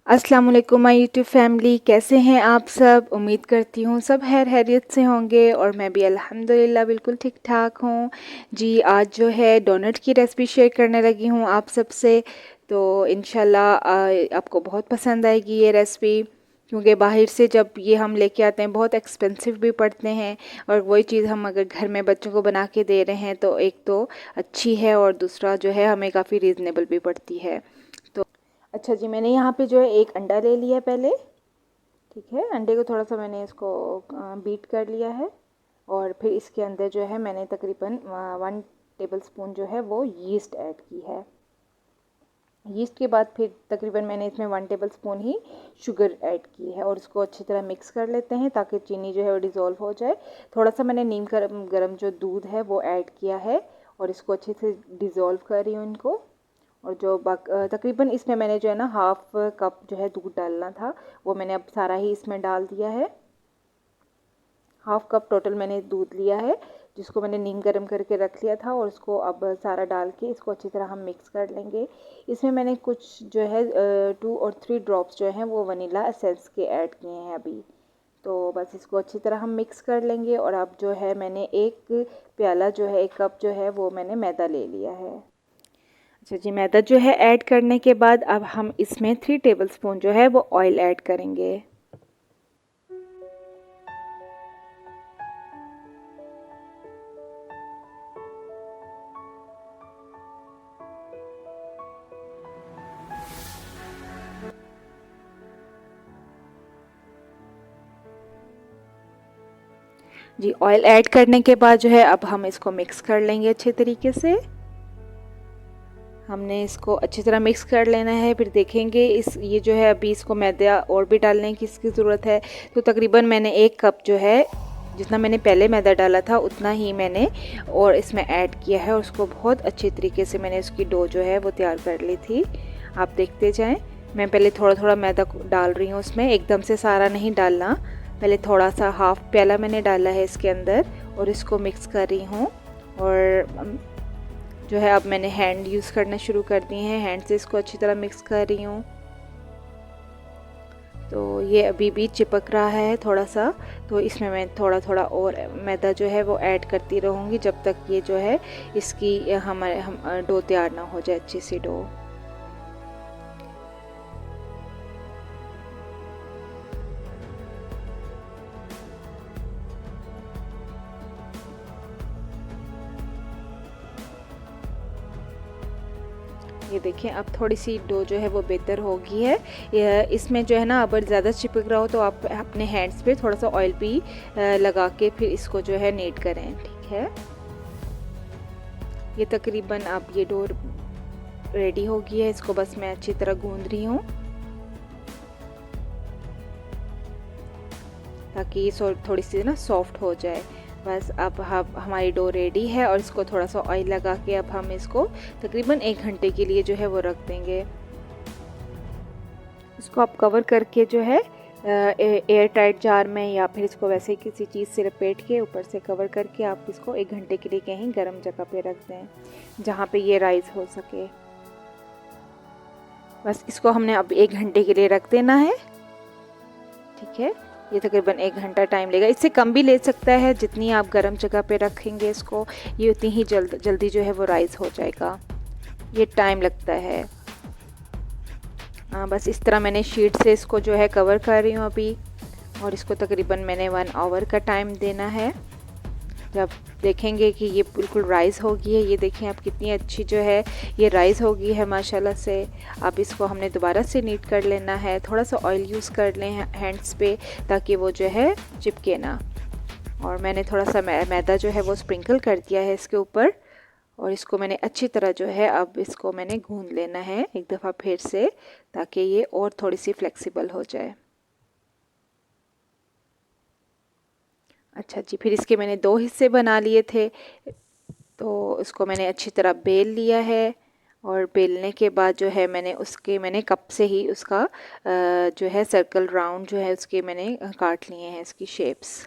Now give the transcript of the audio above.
अस्सलाम वालेकुम my YouTube family, कैसे हैं आप सब। उम्मीद करती हूँ सब खैरियत से होंगे और मैं भी अल्हम्दुलिल्लाह बिल्कुल ठीक ठाक हूँ जी। आज जो है डोनट की रेसिपी शेयर करने लगी हूँ आप सबसे। तो इंशाल्लाह आपको बहुत पसंद आएगी ये रेसिपी, क्योंकि बाहर से जब ये हम लेके आते हैं बहुत एक्सपेंसिव भी पड़ते हैं, और वही चीज़ हम अगर घर में बच्चों को बना के दे रहे हैं तो एक तो अच्छी है और दूसरा जो है हमें काफ़ी रीज़नेबल भी पड़ती है। तो अच्छा जी, मैंने यहाँ पे जो है एक अंडा ले लिया पहले। ठीक है, अंडे को थोड़ा सा मैंने इसको बीट कर लिया है, और फिर इसके अंदर जो है मैंने तकरीबन 1 टेबल स्पून जो है वो यीस्ट ऐड की है। यीस्ट के बाद फिर तकरीबन मैंने इसमें 1 टेबल स्पून ही शुगर ऐड की है, और इसको अच्छी तरह मिक्स कर लेते हैं ताकि चीनी जो है वो डिज़ोल्व हो जाए। थोड़ा सा मैंने नीम गर्म जो दूध है वो ऐड किया है, और इसको अच्छे से डिज़ोल्व कर रही हूँ इनको। और जो तकरीबन इसमें मैंने जो है ना 1/2 कप जो है दूध डालना था, वो मैंने अब सारा ही इसमें डाल दिया है। 1/2 कप टोटल मैंने दूध लिया है, जिसको मैंने नीम गर्म करके रख लिया था, और उसको अब सारा डाल के इसको अच्छी तरह हम मिक्स कर लेंगे। इसमें मैंने कुछ जो है 2 और 3 ड्रॉप्स जो हैं वो वनीला एसेंस के ऐड किए हैं अभी। तो बस इसको अच्छी तरह हम मिक्स कर लेंगे। और अब जो है मैंने एक प्याला जो है 1 कप जो है वो मैंने मैदा ले लिया है। अच्छा जी, मैदा जो है ऐड करने के बाद अब हम इसमें 3 टेबल स्पून जो है वो ऑयल ऐड करेंगे। जी, ऑयल ऐड करने के बाद जो है अब हम इसको मिक्स कर लेंगे अच्छे तरीके से। हमने इसको अच्छी तरह मिक्स कर लेना है। फिर देखेंगे ये जो है अभी इसको मैदा और भी डालने की इसकी ज़रूरत है। तो तकरीबन मैंने 1 कप जो है, जितना मैंने पहले मैदा डाला था उतना ही मैंने और इसमें ऐड किया है, और उसको बहुत अच्छे तरीके से मैंने उसकी डो जो है वो तैयार कर ली थी। आप देखते जाएं। मैं पहले थोड़ा थोड़ा मैदा डाल रही हूँ उसमें, एकदम से सारा नहीं डालना। पहले थोड़ा सा 1/2 प्याला मैंने डाला है इसके अंदर, और इसको मिक्स कर रही हूँ। और जो है अब मैंने हैंड यूज़ करना शुरू कर दिए हैं, हैंड से इसको अच्छी तरह मिक्स कर रही हूँ। तो ये अभी भी चिपक रहा है थोड़ा सा, तो इसमें मैं थोड़ा थोड़ा और मैदा जो है वो ऐड करती रहूँगी जब तक ये जो है इसकी हमारे डो तैयार ना हो जाए, अच्छी सी डो। ये देखें, अब थोड़ी सी डो जो है वो बेहतर हो गई है। इसमें जो है ना अगर ज़्यादा चिपक रहा हो तो आप अपने हैंड्स पे थोड़ा सा ऑयल भी लगा के फिर इसको जो है नीट करें। ठीक है, ये तकरीबन अब ये डो रेडी हो गई है। इसको बस मैं अच्छी तरह गूंद रही हूँ ताकि ये थोड़ी सी ना सॉफ्ट हो जाए। बस अब हमारी डो रेडी है, और इसको थोड़ा सा ऑयल लगा के अब हम इसको तकरीबन 1 घंटे के लिए जो है वो रख देंगे। इसको आप कवर करके जो है एयर टाइट जार में, या फिर इसको वैसे ही किसी चीज़ से लपेट के ऊपर से कवर करके आप इसको 1 घंटे के लिए कहीं गर्म जगह पे रख दें जहाँ पे ये राइस हो सके। बस इसको हमने अब 1 घंटे के लिए रख देना है। ठीक है, ये तकरीबन 1 घंटा टाइम लेगा, इससे कम भी ले सकता है। जितनी आप गर्म जगह पे रखेंगे इसको, ये उतनी ही जल्दी जो है वो राइस हो जाएगा। ये टाइम लगता है। बस इस तरह मैंने शीट से इसको जो है कवर कर रही हूँ अभी, और इसको तकरीबन मैंने 1 आवर का टाइम देना है। जब देखेंगे कि ये बिल्कुल राइस हो गई है, ये देखें आप कितनी अच्छी जो है ये राइस हो गई है माशाल्लाह से। अब इसको हमने दोबारा से नीट कर लेना है। थोड़ा सा ऑयल यूज़ कर लें हैंड्स पे ताकि वो जो है चिपके ना। और मैंने थोड़ा सा मैदा जो है वो स्प्रिंकल कर दिया है इसके ऊपर, और इसको मैंने अच्छी तरह जो है अब इसको मैंने गूंद लेना है एक दफ़ा फिर से, ताकि ये और थोड़ी सी फ्लेक्सिबल हो जाए। अच्छा जी, फिर इसके मैंने 2 हिस्से बना लिए थे, तो इसको मैंने अच्छी तरह बेल लिया है। और बेलने के बाद जो है मैंने कप से ही उसका जो है सर्कल राउंड जो है उसके मैंने काट लिए हैं इसकी शेप्स।